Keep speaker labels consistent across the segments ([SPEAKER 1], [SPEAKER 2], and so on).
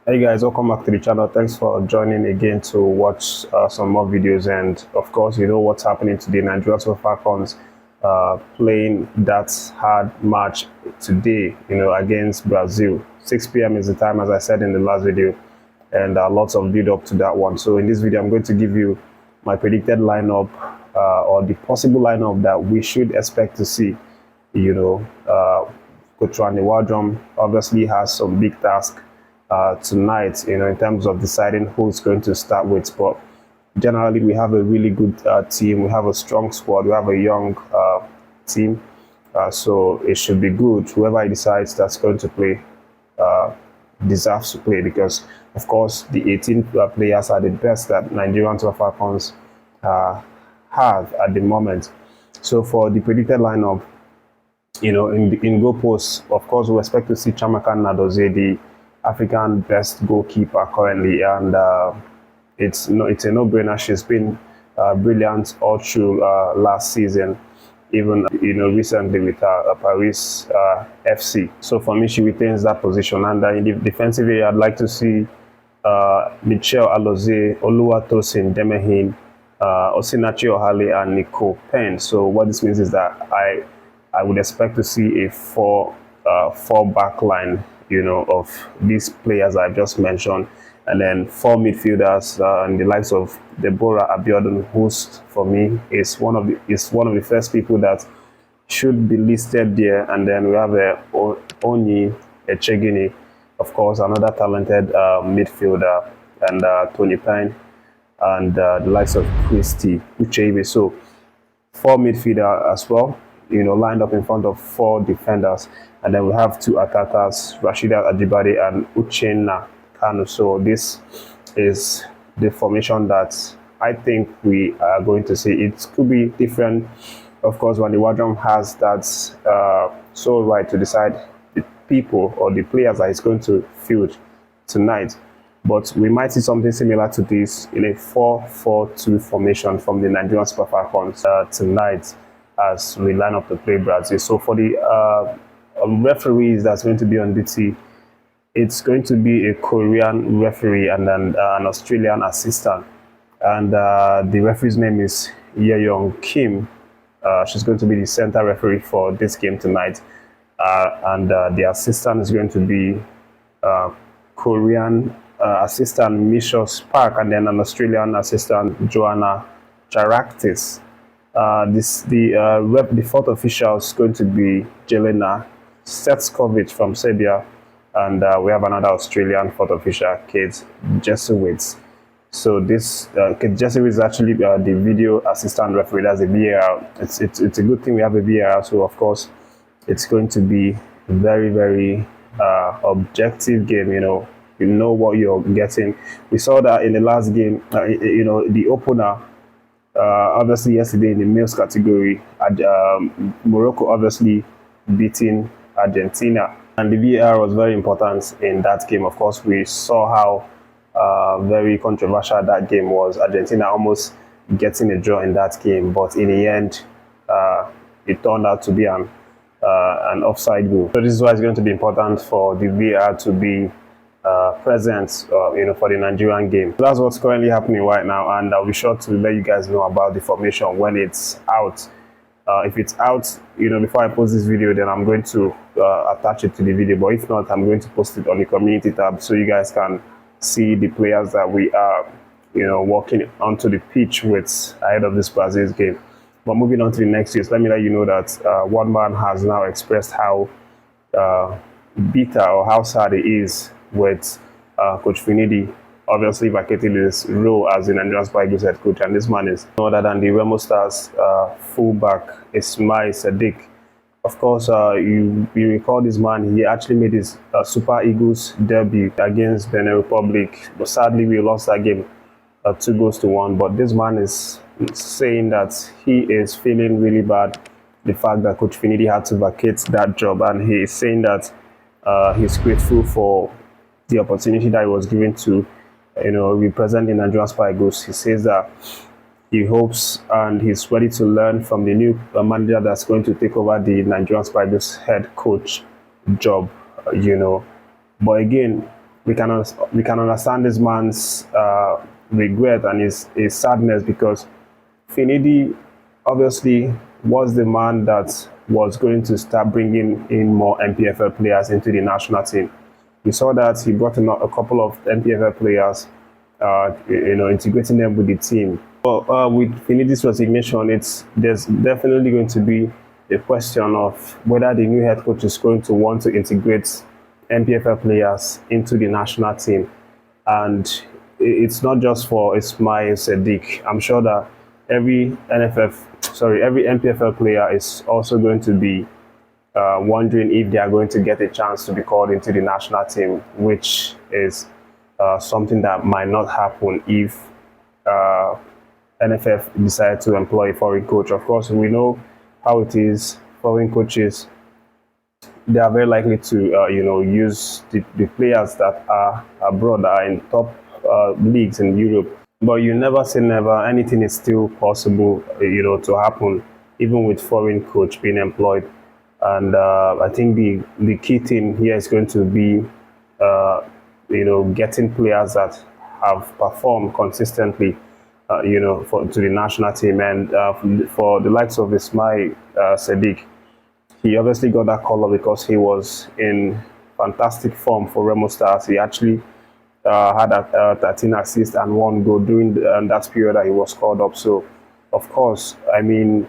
[SPEAKER 1] Hey guys, welcome back to the channel. Thanks for joining again to watch some more videos. And of course, you know what's happening today. Nigeria's S.falcons playing that hard match today, against Brazil. 6 p.m. is the time, as I said in the last video, and lots of build up to that one. So in this video, I'm going to give you my predicted lineup or the possible lineup that we should expect to see. Coach Randy Wardrum obviously has some big task tonight, in terms of deciding who's going to start with. But generally, we have a really good team. We have a strong squad. We have a young team. So it should be good. Whoever he decides that's going to play deserves to play because, of course, the 18 players are the best that Nigerian S.falcons have at the moment. So for the predicted lineup, in goal posts, of course, we expect to see Chiamaka Nnadozie, the African best goalkeeper currently, and it's a no-brainer. She's been brilliant all through last season, even recently with Paris FC. So for me, she retains that position. And in the defensive area, I'd like to see Michelle Alozie, Oluwatosin Demehin, Osinachi Ohale, and Nicole Penn. So what this means is that I would expect to see a four back line, of these players I've just mentioned, and then four midfielders, and the likes of Deborah Abiodun, who for me is one of the first people that should be listed there. And then we have Onyi Echegini, of course, another talented midfielder, and Tony Pine, and the likes of Christy Ucheibe. So four midfielder as well, lined up in front of four defenders. And then we have two attackers, Rashida Ajibade and Uchenna Kanu. So this is the formation that I think we are going to see. It could be different. Of course, when the Wardrum has that sole right to decide the people or the players that he's going to field tonight. But we might see something similar to this in a 4-4-2 formation from the Nigerian S.falcons tonight as we line up to play Brazil. So for the referees that's going to be on duty, it's going to be a Korean referee and then an Australian assistant. And the referee's name is Yeong Kim. She's going to be the center referee for this game tonight. And the assistant is going to be Korean assistant Mishos Park, and then an Australian assistant Joanna Charaktis. The fourth official is going to be Jelena Setskovic from Serbia, and we have another Australian fourth official, Kate Jesowitz. So this Kate Jesowitz is actually the video assistant referee. That's a VAR. It's a good thing we have a VAR. So of course, it's going to be a very, very objective game. You know what you're getting. We saw that in the last game. The opener. Obviously, yesterday in the males category, Morocco obviously beating Argentina, and the VAR was very important in that game. Of course, we saw how very controversial that game was. Argentina almost getting a draw in that game, but in the end, it turned out to be an offside goal. So this is why it's going to be important for the VAR to be present, for the Nigerian game. So that's what's currently happening right now, and I'll be sure to let you guys know about the formation when it's out. If it's out, before I post this video, then I'm going to attach it to the video. But if not, I'm going to post it on the community tab so you guys can see the players that we are, walking onto the pitch with ahead of this Brazil's game. But moving on to the next news, let me let you know that one man has now expressed how bitter or how sad he is with Coach Finidi obviously vacating his role as the Nigerian S.falcons head coach, and this man is no other than the Remo Stars fullback Ismail. Of course, you recall this man. He actually made his Super Eagles debut against Benin Republic, but sadly we lost that game 2-1. But this man is saying that he is feeling really bad, the fact that Coach Finidi had to vacate that job, and he is saying that he's grateful for the opportunity that he was given to represent the Nigerian S.falcons. He says that he hopes and he's ready to learn from the new manager that's going to take over the Nigerian S.falcons head coach job. But again, we can understand this man's regret and his sadness, because Finidi obviously was the man that was going to start bringing in more NPFL players into the national team. We saw that he brought in a couple of NPFL players, integrating them with the team. But with Finidi's resignation, there's definitely going to be a question of whether the new head coach is going to want to integrate NPFL players into the national team. And it's not just for Ismail Sadiq. I'm sure that every NPFL player is also going to be wondering if they are going to get a chance to be called into the national team, which is something that might not happen if NFF decide to employ a foreign coach. Of course, we know how it is. Foreign coaches, they are very likely to use the players that are abroad, that are in top leagues in Europe. But you never say never. Anything is still possible, to happen, even with foreign coach being employed. And I think the key thing here is going to be, getting players that have performed consistently, to the national team. And for the likes of Ismail Sadiq, he obviously got that call because he was in fantastic form for Remo Stars. He actually had 13 assists and 1 goal during that period that he was called up. So, of course, I mean,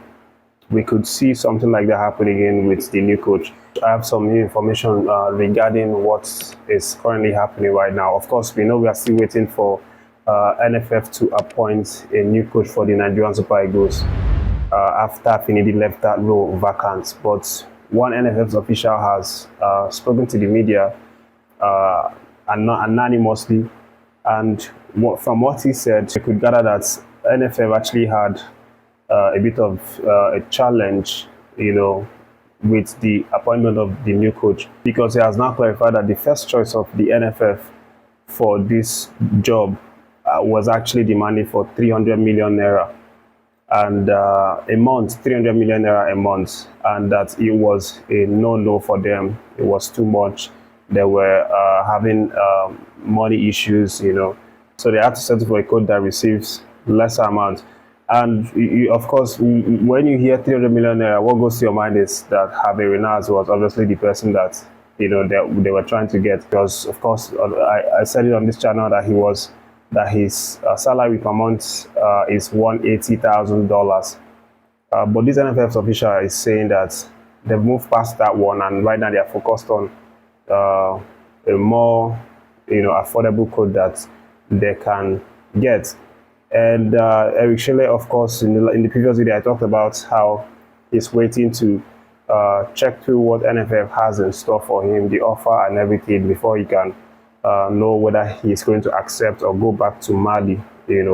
[SPEAKER 1] we could see something like that happening again with the new coach. I have some new information regarding what is currently happening right now. Of course, we know we are still waiting for NFF to appoint a new coach for the Nigerian Super Eagles after Finidi left that role vacant. But one NFF official has spoken to the media anonymously, and from what he said, we could gather that NFF actually had a bit of a challenge, with the appointment of the new coach, because he has now clarified that the first choice of the NFF for this job was actually demanding for 300 million naira and a month, 300 million naira a month, and that it was a no for them. It was too much. They were having money issues, so they had to settle for a coach that receives lesser amount. And of course, when you hear 300 million naira, what goes to your mind is that Harvey Renaz was obviously the person that they were trying to get, because of course I said it on this channel that his salary per month is $180,000. But this NFF official is saying that they've moved past that one, and right now they are focused on a more affordable code that they can get. And Eric Shelley, of course, in the previous video, I talked about how he's waiting to check through what NFF has in store for him, the offer and everything, before he can know whether he's going to accept or go back to Mali,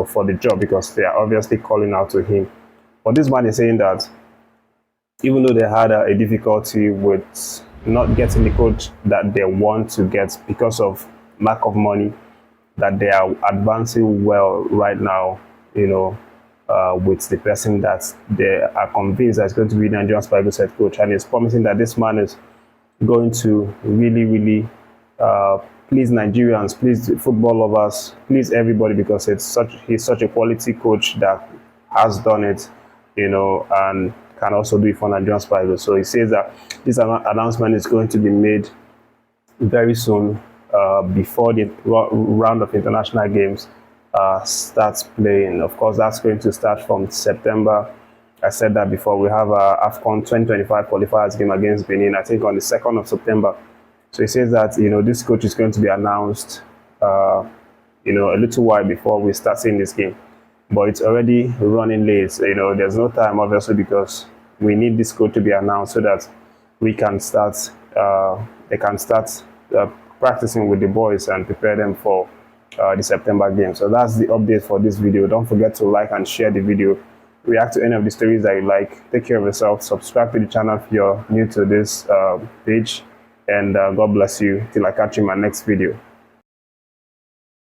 [SPEAKER 1] for the job, because they are obviously calling out to him. But this man is saying that even though they had a difficulty with not getting the coach that they want to get because of lack of money, that they are advancing well right now, with the person that they are convinced is going to be Nigerian Super Eagles head coach, and is promising that this man is going to really please Nigerians, please football lovers, please everybody, because he's such a quality coach that has done it, and can also do it for Nigerian Super Eagles. So he says that this announcement is going to be made very soon, before the round of international games starts playing. Of course, that's going to start from September. I said that before. We have AFCON 2025 qualifiers game against Benin, I think on the 2nd of September. So he says that this coach is going to be announced a little while before we start seeing this game. But it's already running late. There's no time, obviously, because we need this coach to be announced so that we can start. They can start practicing with the boys and prepare them for the September game. So that's the update for this video. Don't forget to like and share the video. React to any of the stories that you like. Take care of yourself. Subscribe to the channel if you're new to this page. And God bless you till I catch you in my next video.